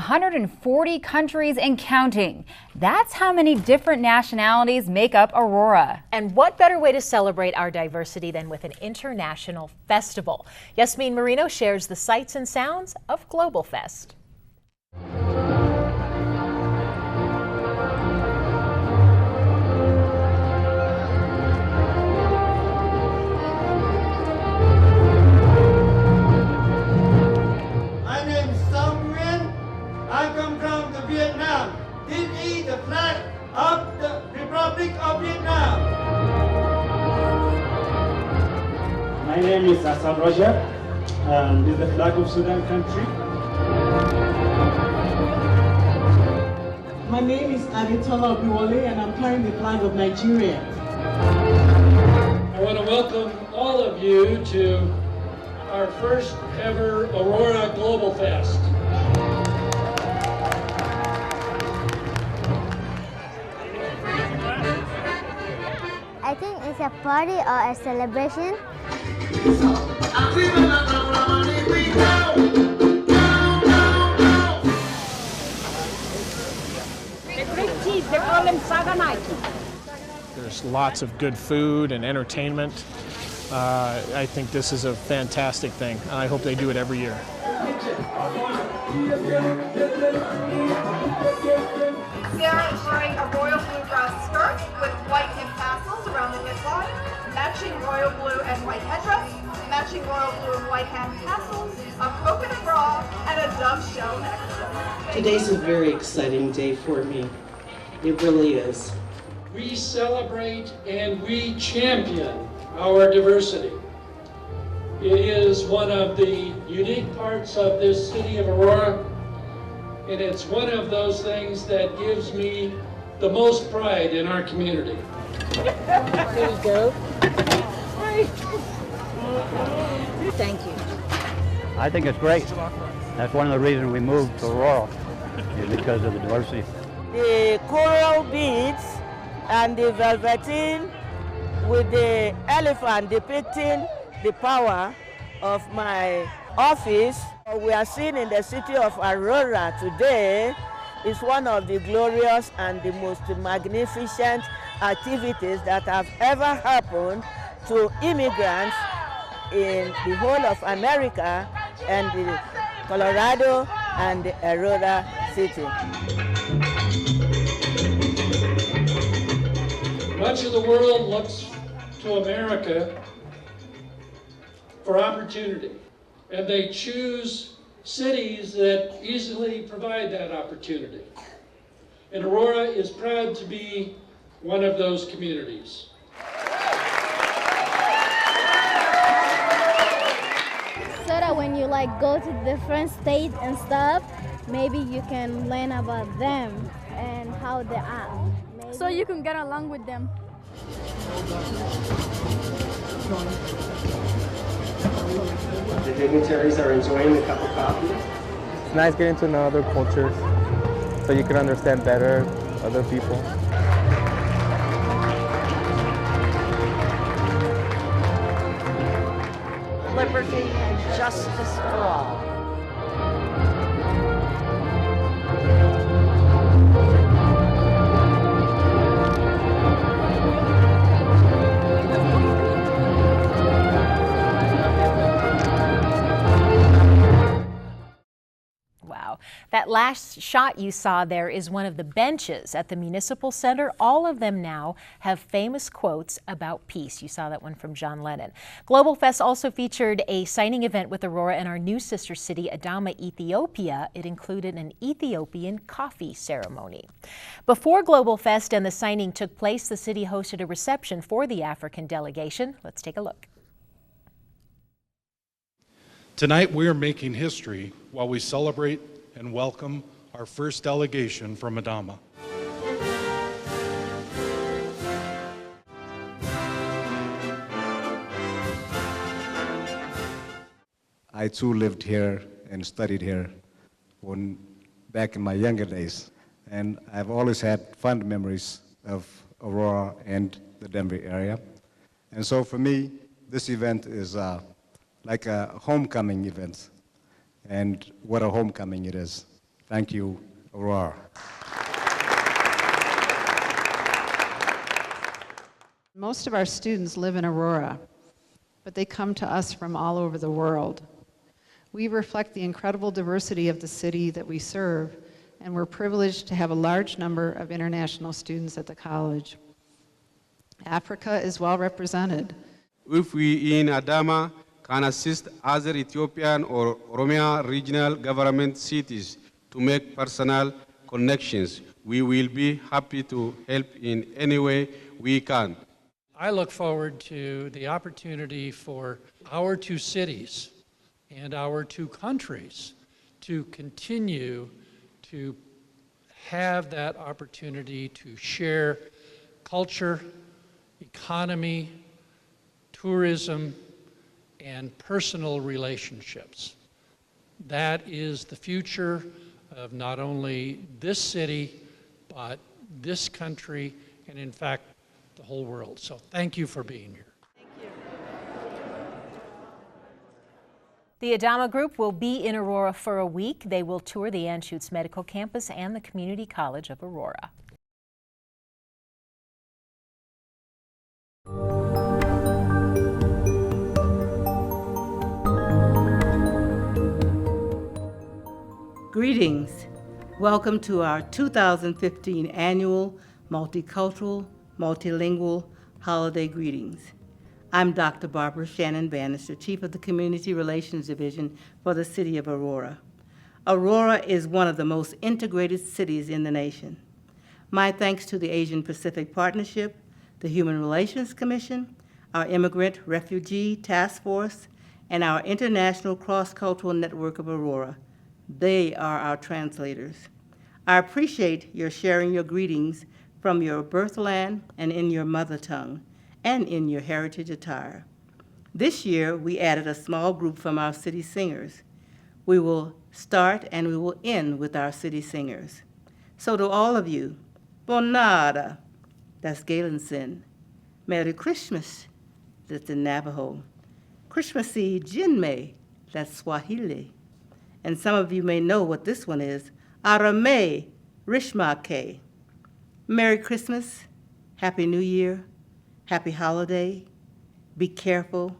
140 countries and counting. That's how many different nationalities make up Aurora. And what better way to celebrate our diversity than with an international festival? Yasmin Marino shares the sights and sounds of Global Fest. I come from Vietnam. This is the flag of the Republic of Vietnam. My name is Aurora, and this is the flag of Sudan country. My name is Aditola Obiwole, and I'm carrying the flag of Nigeria. I want to welcome all of you to our first ever Aurora Global Fest. I think it's a party or a celebration. They call them saganaki. There's lots of good food and entertainment. I think this is a fantastic thing. I hope they do it every year. Sarah is wearing a royal blue dress skirt with white hip tassels around the hip line, matching royal blue and white headdress, matching royal blue and white hand tassels, a coconut bra, and a dove shell necklace. Today's a very exciting day for me. It really is. We celebrate and we champion our diversity. It is one of the unique parts of this city of Aurora, and it's one of those things that gives me the most pride in our community. There you go. Thank you. I think it's great. That's one of the reasons we moved to Aurora, is because of the diversity. The coral beads and the velveteen with the elephant depicting the power of my office. We are seeing in the city of Aurora today is one of the glorious and the most magnificent activities that have ever happened to immigrants in the whole of America and the Colorado and the Aurora city. Much of the world looks to America for opportunity, and they choose cities that easily provide that opportunity. And Aurora is proud to be one of those communities. So that when you go to different states and stuff, maybe you can learn about them and how they are. So you can get along with them. The dignitaries are enjoying the cup of coffee. It's nice getting to know other cultures so you can understand better other people. Liberty and justice for all. Wow. That last shot you saw there is one of the benches at the Municipal Center. All of them now have famous quotes about peace. You saw that one from John Lennon. Global Fest also featured a signing event with Aurora and our new sister city, Adama, Ethiopia. It included an Ethiopian coffee ceremony. Before Global Fest and the signing took place, the city hosted a reception for the African delegation. Let's take a look. Tonight we are making history while we celebrate and welcome our first delegation from Adama. I too lived here and studied here back in my younger days, and I've always had fond memories of Aurora and the Denver area. And so for me, this event is like a homecoming event, and what a homecoming it is Thank you, Aurora. Most of our students live in Aurora, but they come to us from all over the world. We reflect the incredible diversity of the city that we serve, and we're privileged to have a large number of international students at the college. Africa is well represented. If we in Adama can assist other Ethiopian or Oromia regional government cities to make personal connections, we will be happy to help in any way we can. I look forward to the opportunity for our two cities and our two countries to continue to have that opportunity to share culture, economy, tourism, and personal relationships. That is the future of not only this city, but this country, and in fact, the whole world. So thank you for being here. The Adama Group will be in Aurora for a week. They will tour the Anschutz Medical Campus and the Community College of Aurora. Greetings. Welcome to our 2015 annual Multicultural, Multilingual Holiday Greetings. I'm Dr. Barbara Shannon Bannister, Chief of the Community Relations Division for the City of Aurora. Aurora is one of the most integrated cities in the nation. My thanks to the Asian Pacific Partnership, the Human Relations Commission, our Immigrant Refugee Task Force, and our International Cross-Cultural Network of Aurora. They are our translators. I appreciate your sharing your greetings from your birthland and in your mother tongue, and in your heritage attire. This year, we added a small group from our city singers. We will start and we will end with our city singers. So to all of you, Bonada, that's Galensin. Merry Christmas, that's the Navajo. Christmassy Jinmei, that's Swahili. And some of you may know what this one is, Arame Rishmake. Merry Christmas, Happy New Year, Happy Holiday, be careful,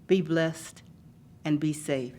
be blessed, and be safe.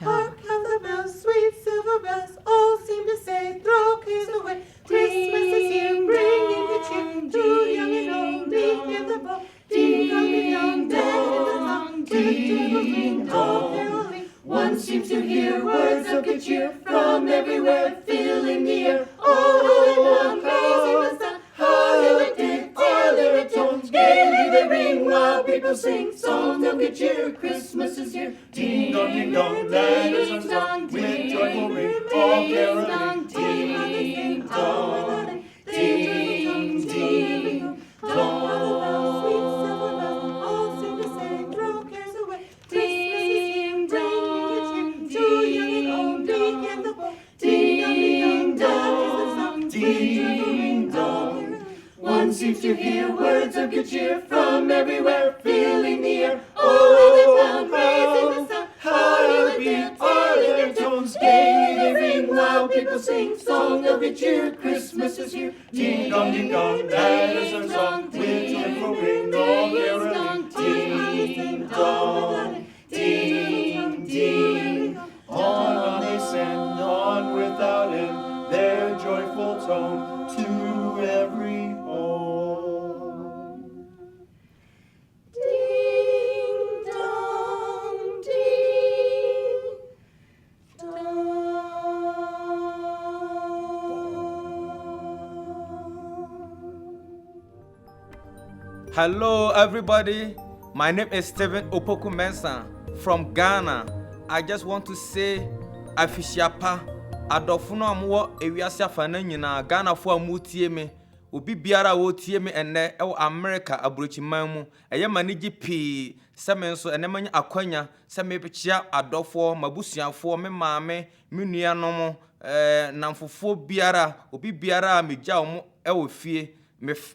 Hark how the bells, sweet silver bells, all seem to say, throw cares away. Christmas is here, bringing good cheer to young and old. Meet in the boat, ding dong, dang, ding dong, caroling. One seems to hear words of good cheer from everywhere, filling the air. Oh, praising the sun, holiday, all their tones, gaily they ring while people sing songs of good cheer. Christmas is here, ding dong, that is our song, with joyful ring, all caroling, ding dong, ding ding dong. All seem to say, throw cares away. Christmas is here, bringing good cheer to young and old. Meet in the boat, ding dong, ding dong. One seems to hear words of good cheer from everywhere, filling the air. Oh, praising the sun, holiday, all their tones, gaily they ring while people sing song of good cheer. Christmas is here, ding dong, that is our song, with joyful ring, all caroling, ding dong, ding ding. On they send, on without end, their joyful tone to every home. Ding dong, ding dong. Hello everybody, my name is Stephen Opoku Mensah from Ghana. I just want to say Afishiapa Adofuno amwo ewiase afana nyina Ghana fo amutie me obi biara wo tie me enne e America abrochiman mu eye manigi pi seme nso enne manya akwanya seme bechia adofo mabusuafo me maame me nuanom namfofo biara obi biara megya wo e wo fie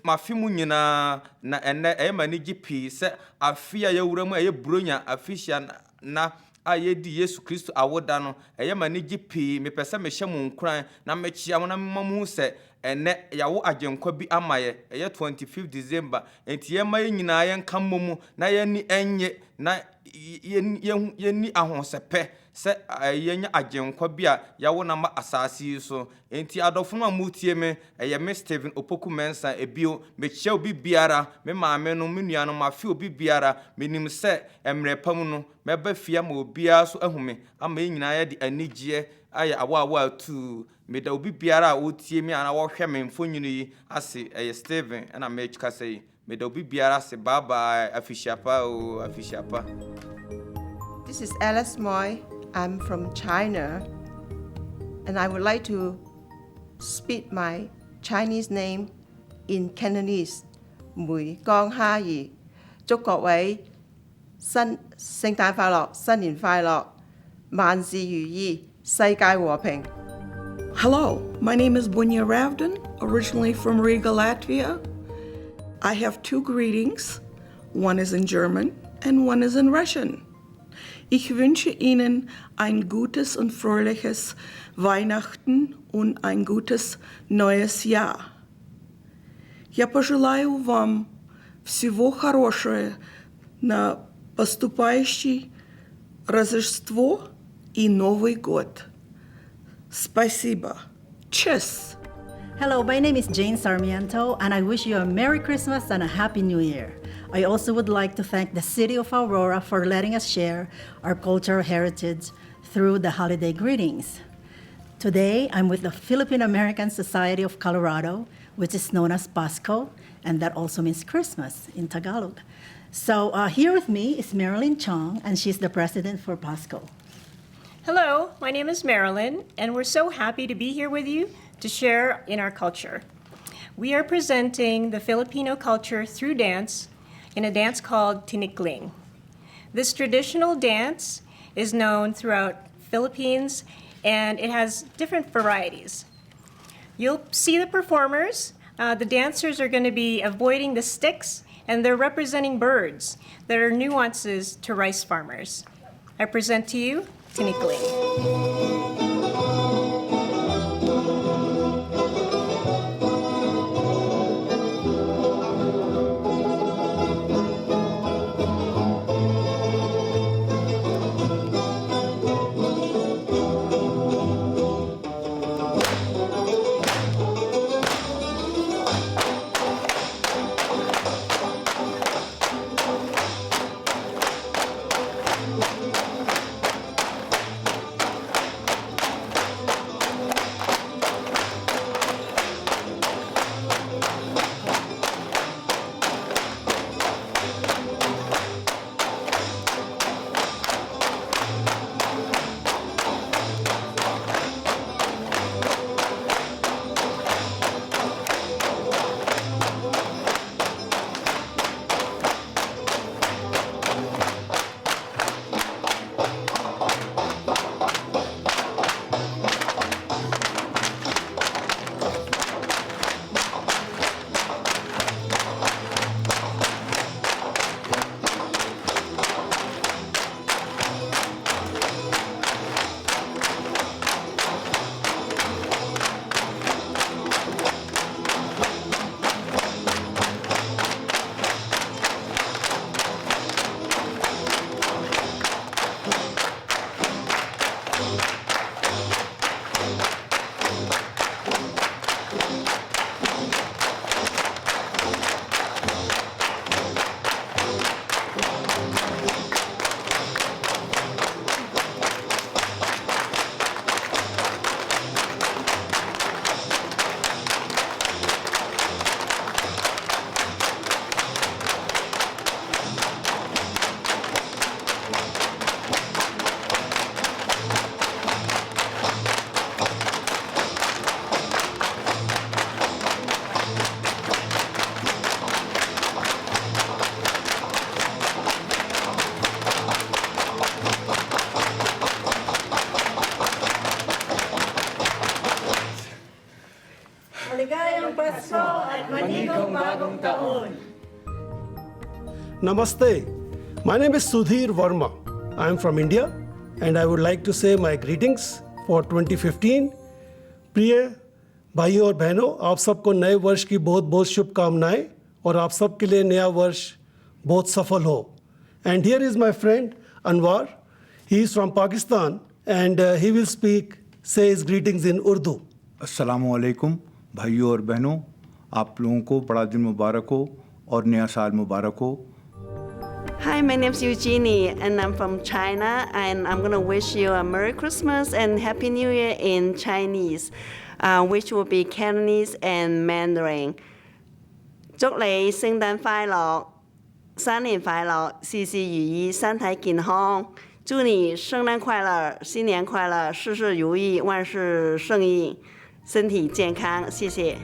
mafimu nyina na enne eye manigi pi se afia ye wura mu eye bronya afishia na a yɛdi Yesu Kristo awoda no ɛyɛ ma ne gye pii mepɛ sɛ mehyɛ mo nkuran na mekyia mo na mema mo sɛ ɛnɛ yawo agyenkwa bi ama yɛ ɛyɛ 25 December enti yɛma yɛ nyinaa yɛnka mmɔ mu na yɛni ɛnye na yɛni ahosɛpɛ sɛ yɛnya agyenkwa bi a yawo na ma asase yi so enti adɔfo no a mutie me ɛyɛ me Stephen Opoku Mensah ebio mekyia obi biara me maame no me nua no mafe obi biara menim sɛ emre pam no mɛba fia ma obiara so ahume ama yɛ nyinaa yɛ de anigye ayɛ awa tu meda obi biara a wotie me ana wɔhwɛ me mfonyini yi ase ɛyɛ Stephen ɛna mɛkyika sɛ yi meda obi biara ase bye bye afishiapa o afishiapa. This is Alice Moy. I'm from China, and I would like to speak my Chinese name in Cantonese. Mui Gong Ha Yi. 祝各位聖誕快樂，新年快樂，萬事如意，世界和平。 Hello, my name is Bunya Ravdan, originally from Riga, Latvia. I have two greetings. One is in German and one is in Russian. Ich wünsche Ihnen ein gutes und fröhliches Weihnachten und ein gutes neues Jahr. Я пожелаю вам всего хорошего на поступающий Рождество и Новый год. Спасибо. Tschüss. Hello, my name is Jane Sarmiento, and I wish you a Merry Christmas and a Happy New Year. I also would like to thank the City of Aurora for letting us share our cultural heritage through the holiday greetings. Today, I'm with the Philippine American Society of Colorado, which is known as PASCO, and that also means Christmas in Tagalog. So here with me is Marilyn Chong, and she's the president for PASCO. Hello, my name is Marilyn, and we're so happy to be here with you to share in our culture. We are presenting the Filipino culture through dance in a dance called Tinikling. This traditional dance is known throughout Philippines, and it has different varieties. You'll see the performers. The dancers are going to be avoiding the sticks, and they're representing birds that are nuances to rice farmers. I present to you Tinikling. Namaste. My name is Sudhir Verma. I am from India. and I would like to say my greetings for 2015. प्रिय भाइयों और बहनों, आप सबको नए वर्ष की बहुत बहुत शुभकामनाएं और आप सबके लिए नया वर्ष बहुत सफल हो. And here is my friend Anwar. He is from Pakistan and he will say his greetings in Urdu. अस्सलामु अलैकुम भाइयों और बहनों, आप लोगों को बड़ा दिन मुबारक हो और नया साल मुबारक हो. Hi, my name is Eugenie and I'm from China, and I'm going to wish you a Merry Christmas and Happy New Year in Chinese, which will be Cantonese and Mandarin. 祝你聖誕快樂，新年快樂，事事如意，身體健康。祝你聖誕快樂，新年快樂，事事如意，萬事勝意，身體健康。謝謝。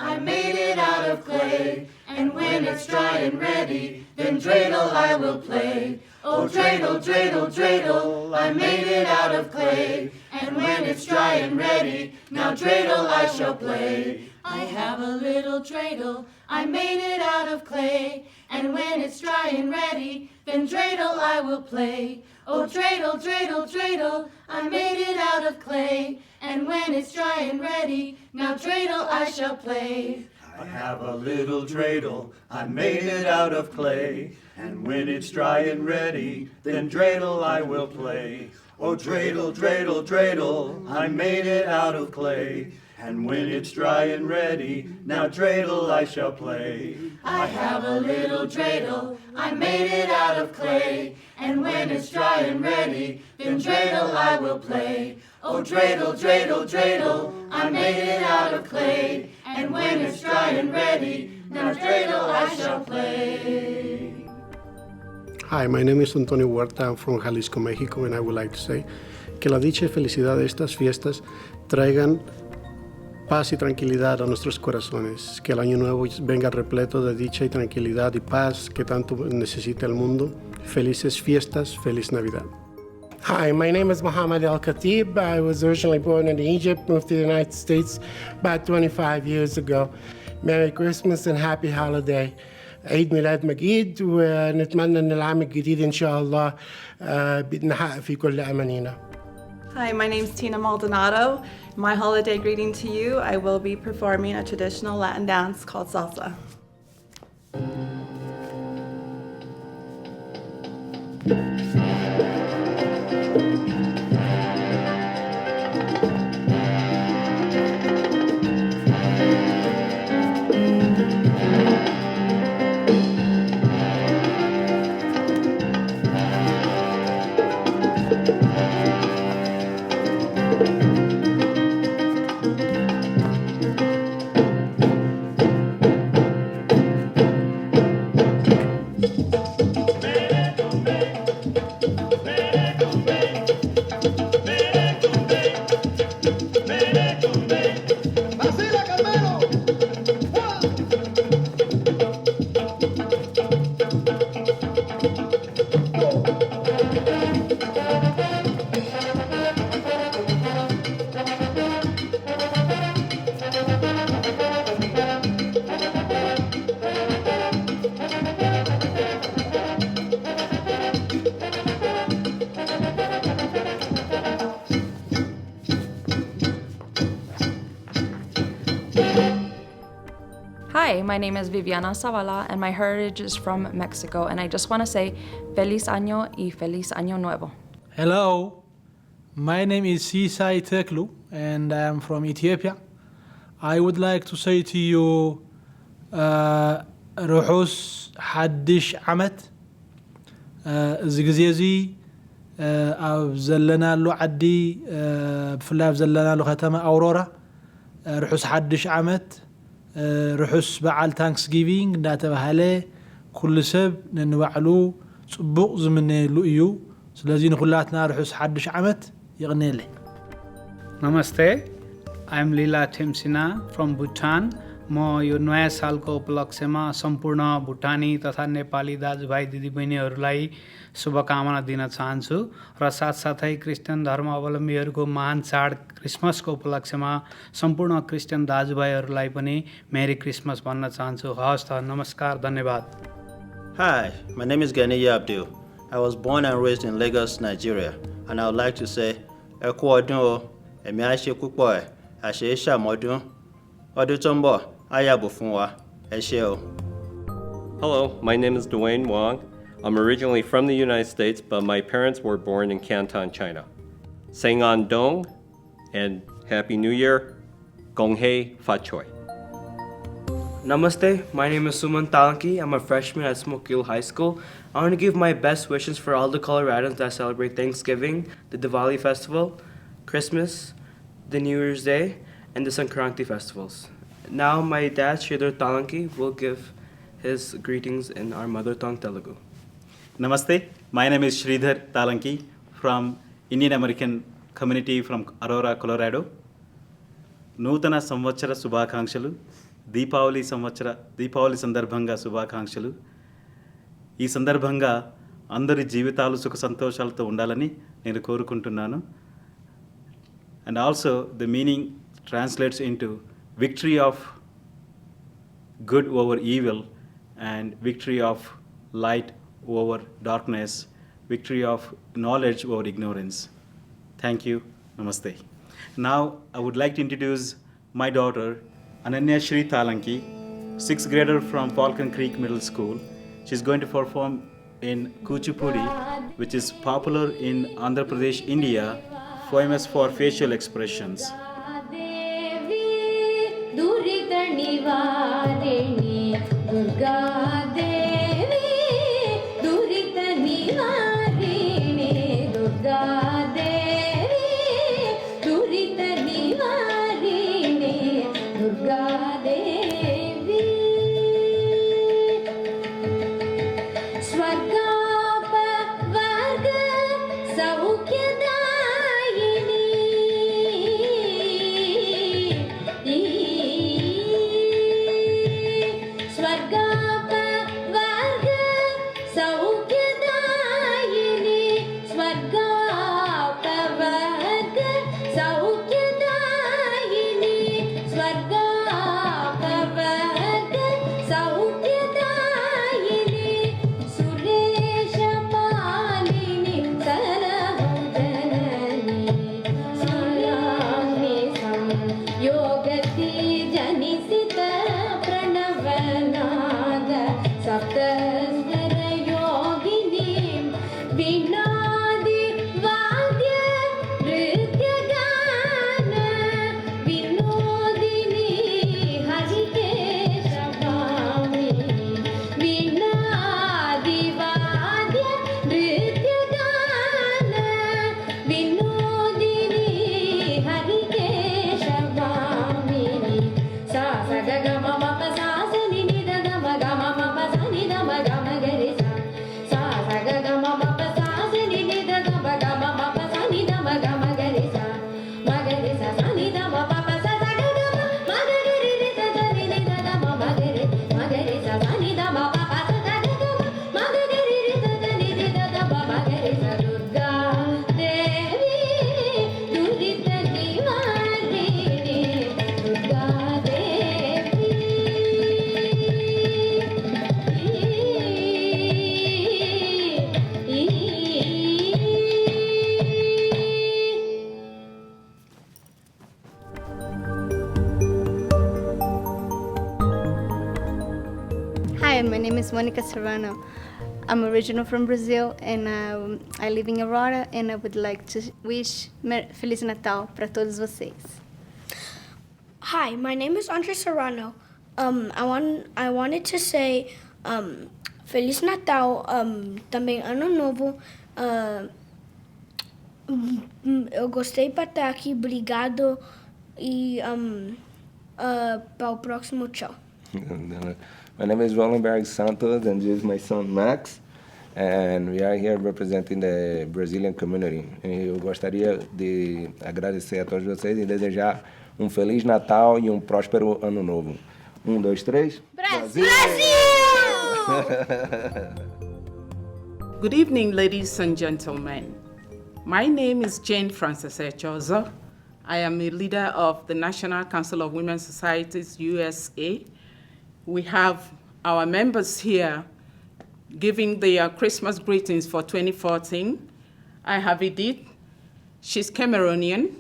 I made it out of clay, and when it's dry and ready, then dreidel I will play. Oh, dreidel, dreidel, dreidel, I made it out of clay, and when it's dry and ready, now dreidel I shall play. I have a little dreidel, I made it out of clay, and when it's dry and ready, then dreidel I will play. Oh, dreidel, dreidel, dreidel, I made it out of clay, and when it's dry and ready, now dreidel I shall play. I have a little dreidel, I made it out of clay, and when it's dry and ready, then dreidel I will play. Oh, dreidel, dreidel, dreidel, I made it out of clay, and when it's dry and ready, now dreidel I shall play. I have a little dreidel, I made it out of clay, and when it's dry and ready, then dreidel I will play. Oh, dreidel, dreidel, dreidel, I made it out of clay, and when it's dry and ready, now dreidel I shall play. Hi, my name is Antonio Huerta. I'm from Jalisco, Mexico, and I would like to say que la dicha y felicidad de estas fiestas traigan paz y tranquilidad a nuestros corazones, que el año nuevo venga repleto de dicha y tranquilidad y paz que tanto necesita el mundo. Felices fiestas, feliz Navidad. Hi, my name is Mohammed Al-Khatib. I was originally born in Egypt, moved to the United States about 25 years ago. Merry Christmas and happy holiday. عيد ميلاد مجيد ونتمنى ان العام الجديد ان شاء الله نحقق فيه كل امانينا. Hi, my name is Tina Maldonado. My holiday greeting to you, I will be performing a traditional Latin dance called salsa. Hi, my name is Viviana Zavala and my heritage is from Mexico, and I just want to say Feliz Año y Feliz Año Nuevo. Hello, my name is Sisai Teklu and I am from Ethiopia. I would like to say to you ርሑስ ሓድሽ ዓመት እዚ ግዜ እዚ ኣብ ዘለናሉ ዓዲ ብፍላይ ኣብ ዘለናሉ ከተማ ኣውሮራ ርሑስ ሓድሽ ዓመት ርሑስ በዓል ታንክስጊቪንግ እንዳተባሃለ ኩሉ ሰብ ነንባዕሉ ጽቡቕ ዝምነየሉ እዩ ስለዚ ንኹላትና ርሑስ ሓድሽ ዓመት ይቕነየለይ Namaste, I'm Leela Timsina from Bhutan. म यो नयाँ सालको उपलक्ष्यमा सम्पूर्ण भुटानी तथा नेपाली दाजुभाइ दिदीबहिनीहरूलाई शुभकामना दिन चाहन्छु र साथसाथै क्रिस्चियन धर्मावलम्बीहरूको महान चाड क्रिसमसको उपलक्ष्यमा सम्पूर्ण क्रिस्चियन दाजुभाइहरूलाई पनि मेरी क्रिसमस भन्न चाहन्छु हवस् त नमस्कार धन्यवाद Hi, my name is Ganiya Abdul. I was born and raised in Lagos, Nigeria, and I would like to say, ẹ kú ọdún o, ẹ̀mí á ṣe púpọ̀ ẹ̀, àṣẹ ṣàmọ́dún, ọdún tó ń bọ̀ á yàgò fún wa, ẹ ṣé o. Hello, my name is Dwayne Wong. I'm originally from the United States, but my parents were born in Canton, China. Sang An Dong and Happy New Year, Gong Hei Fa Choi. Namaste, my name is Suman Talanki. I'm a freshman at Smokiel High School. I want to give my best wishes for all the Coloradans that celebrate Thanksgiving, the Diwali Festival, Christmas, the New Year's Day, and the Sankranti festivals. Now my dad, Sridhar Talanki, will give his greetings in our mother tongue Telugu. Namaste, my name is Sridhar Talanki from Indian American community from Aurora, Colorado. నూతన సంవత్సర శుభాకాంక్షలు, దీపావళి సందర్భంగా శుభాకాంక్షలు. ఈ సందర్భంగా అందరి జీవితాలు సుఖ సంతోషాలతో ఉండాలని నేను కోరుకుంటున్నాను. And also the meaning translates into victory of good over evil and victory of light over darkness, victory of knowledge over ignorance. Thank you. Namaste. Now I would like to introduce my daughter Ananya Shri Talanki, 6th grader from Falcon Creek Middle School. She's going to perform in Kuchipudi, which is popular in Andhra Pradesh, India, famous for facial expressions. Hi, my name is Monica Serrano. I'm original from Brazil and I live in Aurora, and I would like to wish Feliz Natal para todos vocês. Hi, my name is Andre Serrano. I wanted to say Feliz Natal, também Ano Novo. Eu gostei para estar aqui, obrigado e para o próximo tchau. My name is Rollenberg Santos, and this is my son Max, and we are here representing the Brazilian community. Eu gostaria de agradecer a todos vocês e desejar Feliz Natal e próspero Ano Novo. 1, 2, 3. Brasil! Good evening, ladies and gentlemen. My name is Jane Frances Echozo. I am a leader of the National Council of Women's Societies USA. We have our members here giving the Christmas greetings for 2014. I have Edith. She's Cameroonian.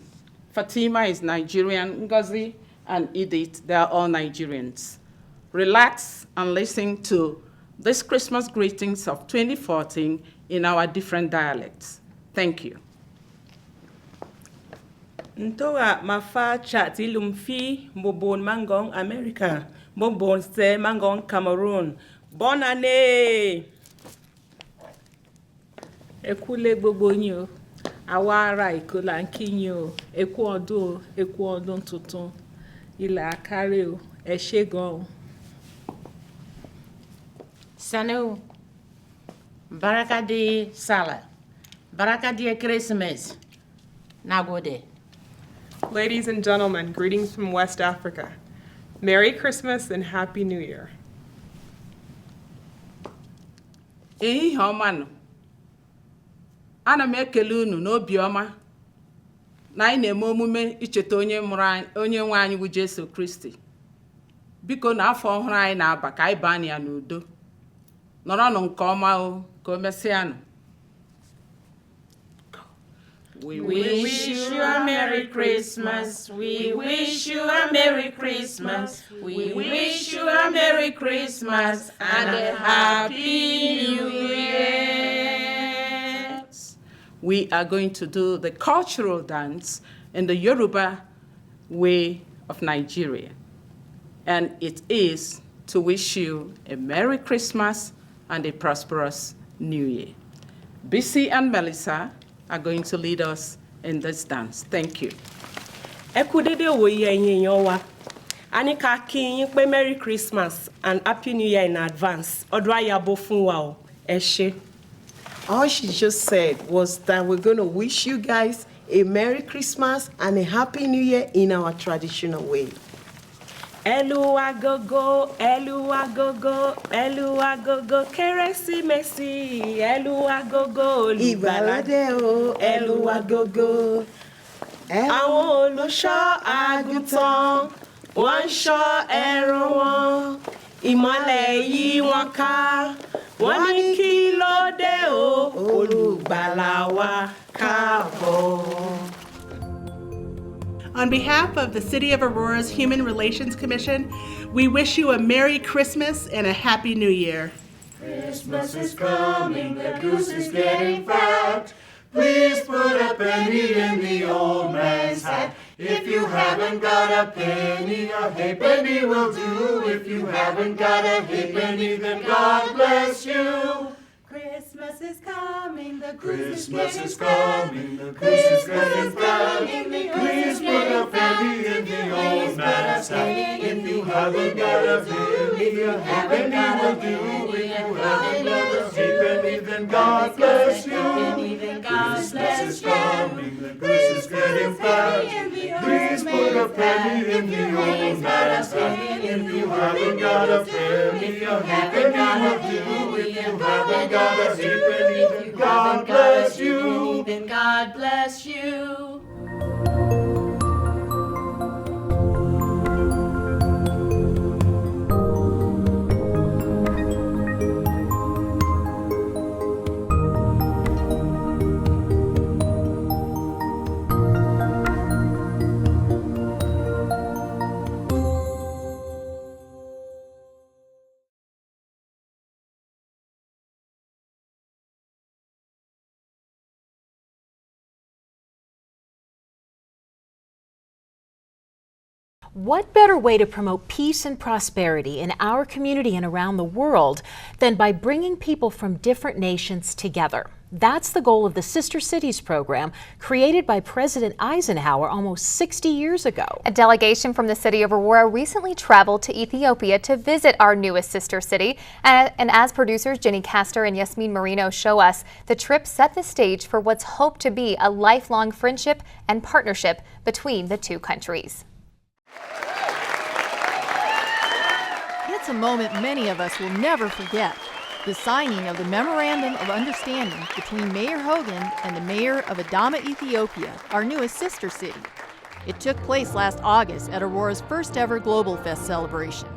Fatima is Nigerian. Ngozi and Edith, they are all Nigerians. Relax and listen to these Christmas greetings of 2014 in our different dialects. Thank you. Ntoa mafa chat ilumfi bobon mangong America, bobon se mangong Cameroon. Bonne année. Ekule gbogbo yín o. Àwa ará Èkó là ń kí yín o. Ẹ kú ọdún tuntun. Ilẹ̀ àkàrẹ o. Ẹ ṣé gan o. Sanu. Baraka di Sala. Baraka di Christmas. Nagode. Ladies and gentlemen, greetings from West Africa. Merry Christmas and Happy New Year. Ehihie ọma nụ. Ana m ekele unu n'obiọma na anyị na-eme omume icheta onye nwe anyị bụ Jesu Kristi. Biko na afọ ọhụrụ anyị na-aba ka anyị baa ya n'udo. Nọrọnụ nke ọma o, ka o mesịanụ. We wish you a Merry Christmas. We wish you a Merry Christmas. We wish you a Merry Christmas and a Happy New Year. We are going to do the cultural dance in the Yoruba way of Nigeria. And it is to wish you a Merry Christmas and a prosperous New Year. Bisi and Melissa are going to lead us in this dance. Thank you. Ekudede owoye ẹ̀yin èèyàn wa. Anika kí yín pé Merry Christmas and Happy New Year in advance. Ọdún ayabo fún wa o. Ẹ ṣé. All she just said was that we're going to wish you guys a Merry Christmas and a Happy New Year in our traditional way. Eluwa gogo, Kérésìmesì, Eluwa gogo, Ìgbàlódé o, Eluwa gogo. Àwọn olùṣọ́ àgùntàn, wọ́n ń ṣọ́ ẹran wọn, ìmọ́lẹ̀ yí wọn ká, wọ́n ní kí ló dé o, olùgbàlà wa káàbọ̀. On behalf of the City of Aurora's Human Relations Commission, we wish you a Merry Christmas and a Happy New Year. Christmas is coming, the goose is getting fat. Please put a penny in the old man's hat. If you haven't got a penny, a halfpenny will do. If you haven't got a halfpenny, then God bless you. Christmas is coming, the Christmas is coming, the goose is getting fat. Please put a penny in the old man's hat. If you haven't got a penny, a halfpenny will do. If you haven't got a halfpenny, then God bless you. Christmas is coming, the goose is getting fat. Please put a penny in the old man's hat. If you haven't got a penny, a halfpenny will do. If you haven't got a halfpenny, then God bless you. Then God bless you. What better way to promote peace and prosperity in our community and around the world than by bringing people from different nations together? That's the goal of the Sister Cities program, created by President Eisenhower almost 60 years ago. A delegation from the city of Aurora recently traveled to Ethiopia to visit our newest sister city. And as producers Jenny Castor and Yasmin Marino show us, the trip set the stage for what's hoped to be a lifelong friendship and partnership between the two countries. It's a moment many of us will never forget. The signing of the Memorandum of Understanding between Mayor Hogan and the mayor of Adama, Ethiopia, our newest sister city. It took place last August at Aurora's first ever Global Fest celebration.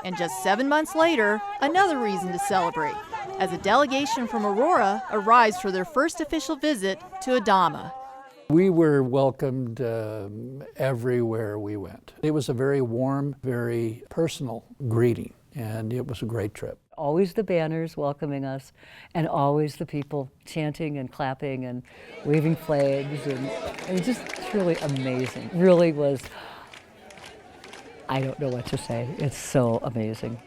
And just 7 months later, another reason to celebrate, as a delegation from Aurora arrives for their first official visit to Adama. We were welcomed everywhere we went. It was a very warm, very personal greeting, and it was a great trip. Always the banners welcoming us, and always the people chanting and clapping and waving flags, and it was just truly amazing. Really was, I don't know what to say. It's so amazing.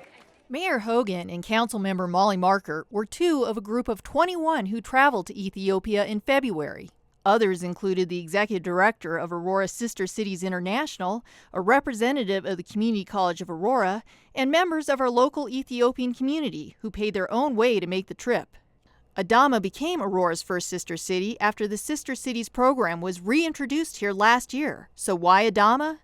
Mayor Hogan and Councilmember Molly Marker were two of a group of 21 who traveled to Ethiopia in February. Others included the executive director of Aurora Sister Cities International, a representative of the Community College of Aurora, and members of our local Ethiopian community who paid their own way to make the trip. Adama became Aurora's first sister city after the Sister Cities program was reintroduced here last year. So why Adama?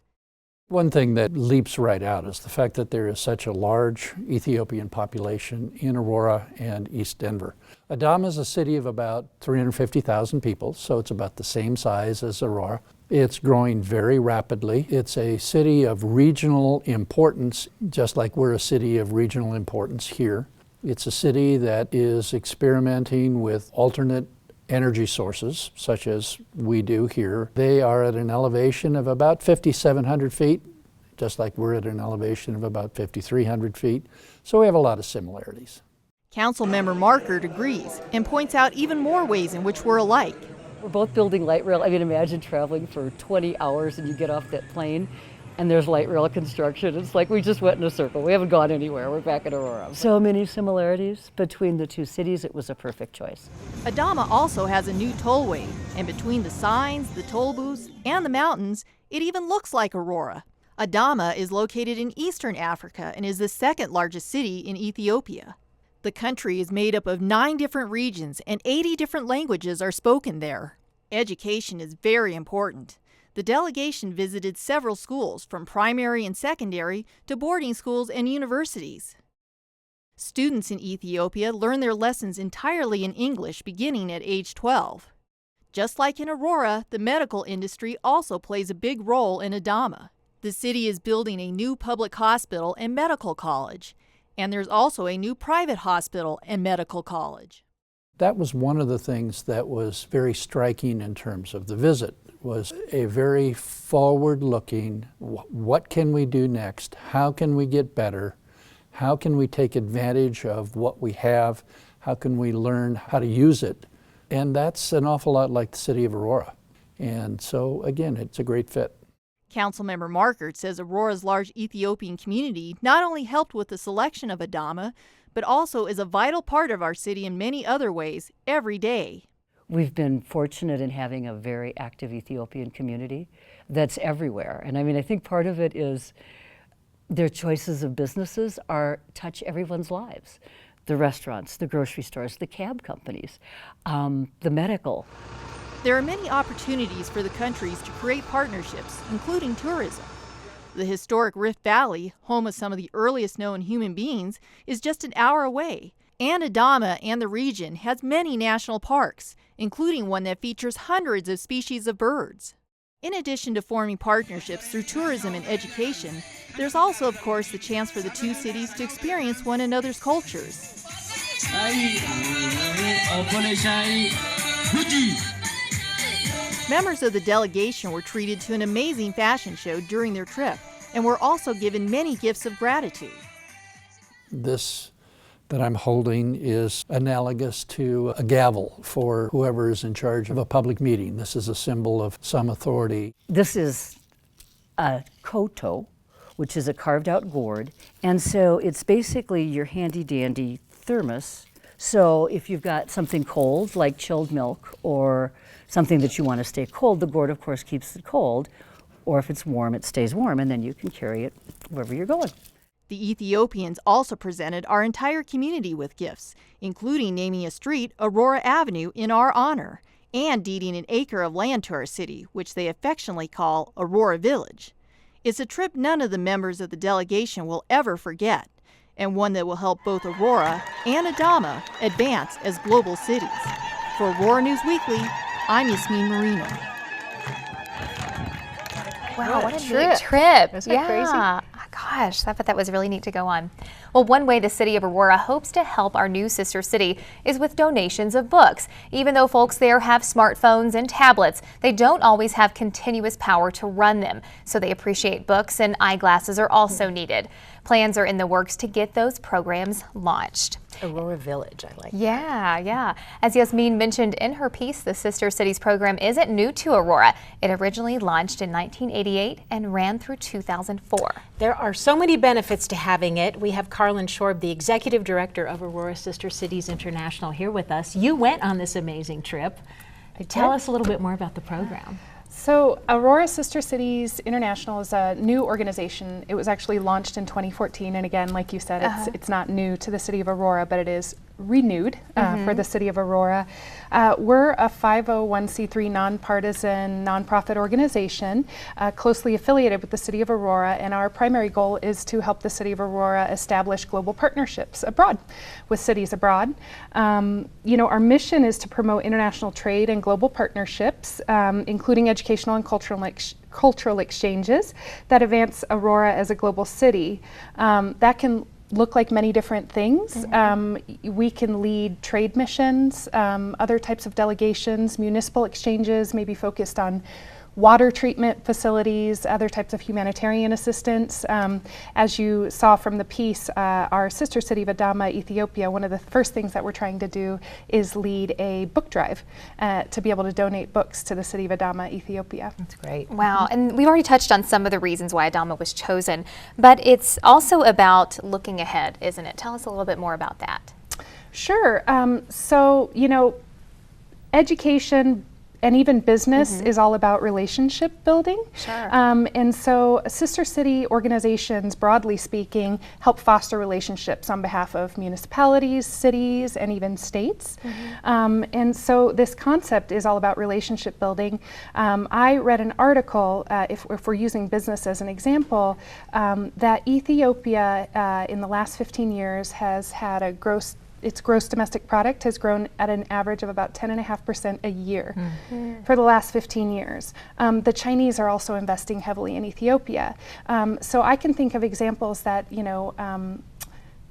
One thing that leaps right out is the fact that there is such a large Ethiopian population in Aurora and East Denver. Adama is a city of about 350,000 people, so it's about the same size as Aurora. It's growing very rapidly. It's a city of regional importance, just like we're a city of regional importance here. It's a city that is experimenting with alternate energy sources, such as we do here. They are at an elevation of about 5,700 feet, just like we're at an elevation of about 5,300 feet. So we have a lot of similarities. Councilmember Markert agrees and points out even more ways in which we're alike. We're both building light rail. I mean, imagine traveling for 20 hours and you get off that plane and there's light rail construction. It's like we just went in a circle. We haven't gone anywhere. We're back in Aurora. So many similarities between the two cities. It was a perfect choice. Adama also has a new tollway, and between the signs, the toll booths, and the mountains, it even looks like Aurora. Adama is located in eastern Africa and is the second largest city in Ethiopia. The country is made up of 9 different regions and 80 different languages are spoken there. Education is very important. The delegation visited several schools, from primary and secondary to boarding schools and universities. Students in Ethiopia learn their lessons entirely in English beginning at age 12. Just like in Aurora, the medical industry also plays a big role in Adama. The city is building a new public hospital and medical college, and there's also a new private hospital and medical college. That was one of the things that was very striking in terms of the visit, was a very forward-looking, what can we do next? How can we get better? How can we take advantage of what we have? How can we learn how to use it? And that's an awful lot like the city of Aurora. And so, again, it's a great fit. Councilmember Markert says Aurora's large Ethiopian community not only helped with the selection of Adama, but also is a vital part of our city in many other ways every day. We've been fortunate in having a very active Ethiopian community that's everywhere. And I mean, I think part of it is their choices of businesses touch everyone's lives. The restaurants, the grocery stores, the cab companies, the medical. There are many opportunities for the countries to create partnerships, including tourism. The historic Rift Valley, home of some of the earliest known human beings, is just an hour away. And Adama and the region has many national parks, including one that features hundreds of species of birds. In addition to forming partnerships through tourism and education, there's also, of course, the chance for the two cities to experience one another's cultures. Members of the delegation were treated to an amazing fashion show during their trip and were also given many gifts of gratitude. This that I'm holding is analogous to a gavel for whoever is in charge of a public meeting. This is a symbol of some authority. This is a koto, which is a carved out gourd. And so it's basically your handy dandy thermos. So if you've got something cold, like chilled milk, or something that you want to stay cold, the gourd, of course, keeps it cold. Or if it's warm, it stays warm, and then you can carry it wherever you're going. The Ethiopians also presented our entire community with gifts, including naming a street Aurora Avenue in our honor, and deeding an acre of land to our city, which they affectionately call Aurora Village. It's a trip none of the members of the delegation will ever forget, and one that will help both Aurora and Adama advance as global cities. For Aurora News Weekly, I'm Yasmin Marino. Wow, what a neat trip. Isn't that crazy? God, Gosh, I bet that was really neat to go on. Well, one way the city of Aurora hopes to help our new sister city is with donations of books. Even though folks there have smartphones and tablets, they don't always have continuous power to run them. So they appreciate books, and eyeglasses are also needed. Plans are in the works to get those programs launched. Aurora Village, I like. Yeah. As Yasmin mentioned in her piece, the Sister Cities program isn't new to Aurora. It originally launched in 1988 and ran through 2004. There are so many benefits to having it. We have Carlin Schorb, the executive director of Aurora Sister Cities International, here with us. You went on this amazing trip. Tell us a little bit more about the program. So Aurora Sister Cities International is a new organization. It was actually launched in 2014, and again, like you said, it's not new to the city of Aurora, but it is renewed for the city of Aurora. We're a 501c3 nonpartisan nonprofit organization closely affiliated with the city of Aurora, and our primary goal is to help the city of Aurora establish global partnerships abroad with cities abroad. You know, our mission is to promote international trade and global partnerships, including educational and cultural exchanges that advance Aurora as a global city. That can look like many different things. We can lead trade missions, other types of delegations, municipal exchanges, maybe focused on water treatment facilities, other types of humanitarian assistance. As you saw from the piece, our sister city of Adama, Ethiopia, one of the first things that we're trying to do is lead a book drive to be able to donate books to the city of Adama, Ethiopia. That's great. Wow, and we've already touched on some of the reasons why Adama was chosen, but it's also about looking ahead, isn't it? Tell us a little bit more about that. Sure. So, you know, education and even business is all about relationship building. Sure. And so sister city organizations, broadly speaking, help foster relationships on behalf of municipalities, cities, and even states. And so this concept is all about relationship building. I read an article, if we're using business as an example, that Ethiopia in the last 15 years has had its gross domestic product has grown at an average of about 10.5% a year for the last 15 years. The Chinese are also investing heavily in Ethiopia. So I can think of examples that, you know,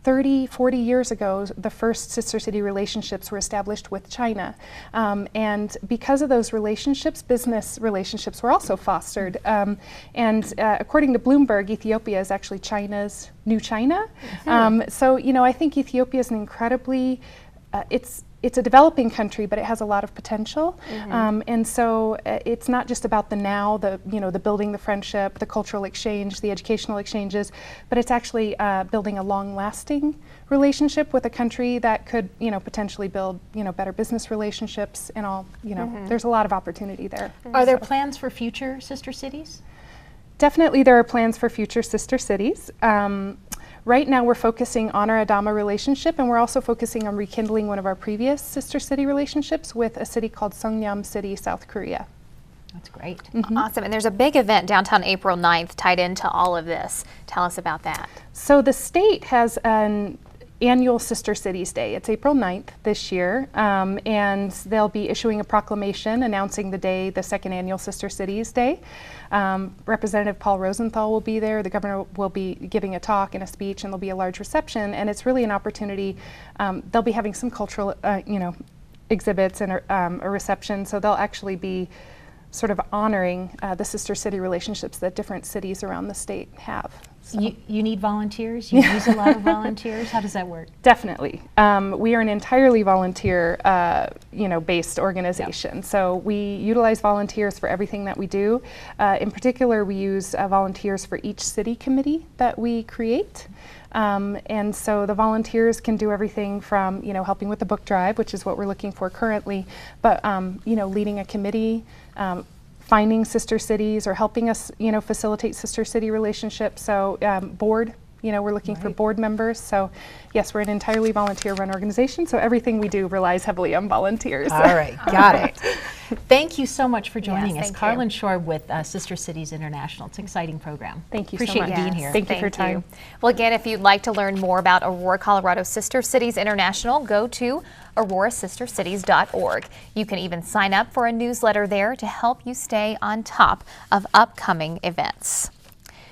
30, 40 years ago, the first sister city relationships were established with China. And because of those relationships, business relationships were also fostered. And according to Bloomberg, Ethiopia is actually China's new China. So, you know, I think Ethiopia is an incredibly, it's a developing country, but it has a lot of potential. And so it's not just about the now, the building the friendship, the cultural exchange, the educational exchanges, but it's actually building a long-lasting relationship with a country that could, you know, potentially build, you know, better business relationships and all, you know, there's a lot of opportunity there. Are there plans for future sister cities? Definitely there are plans for future sister cities. Right now we're focusing on our Adama relationship, and we're also focusing on rekindling one of our previous sister city relationships with a city called Songnam City, South Korea. That's great. Awesome, and there's a big event downtown April 9th tied into all of this. Tell us about that. So the state has an annual Sister Cities Day. It's April 9th this year, and they'll be issuing a proclamation announcing the day, the second annual Sister Cities Day. Representative Paul Rosenthal will be there. The governor will be giving a talk and a speech, and there'll be a large reception, and it's really an opportunity. They'll be having some cultural, you know, exhibits and a reception, so they'll actually be sort of honoring the sister city relationships that different cities around the state have. So. You need volunteers? You use a lot of volunteers? How does that work? Definitely. We are an entirely volunteer, based organization. So we utilize volunteers for everything that we do. In particular, we use volunteers for each city committee that we create. And so the volunteers can do everything from, you know, helping with the book drive, which is what we're looking for currently, but, you know, leading a committee, finding sister cities or helping us, you know, facilitate sister city relationships. So board, you know, we're looking for board members. So yes, we're an entirely volunteer run organization. So everything we do relies heavily on volunteers. All right, got it. Thank you so much for joining us. Thank Carlin Schorb with Sister Cities International. It's an exciting program. Thank you Appreciate so much. you being here. Thank you for your time. Well, again, if you'd like to learn more about Aurora, Colorado Sister Cities International, go to aurorasistercities.org. You can even sign up for a newsletter there to help you stay on top of upcoming events.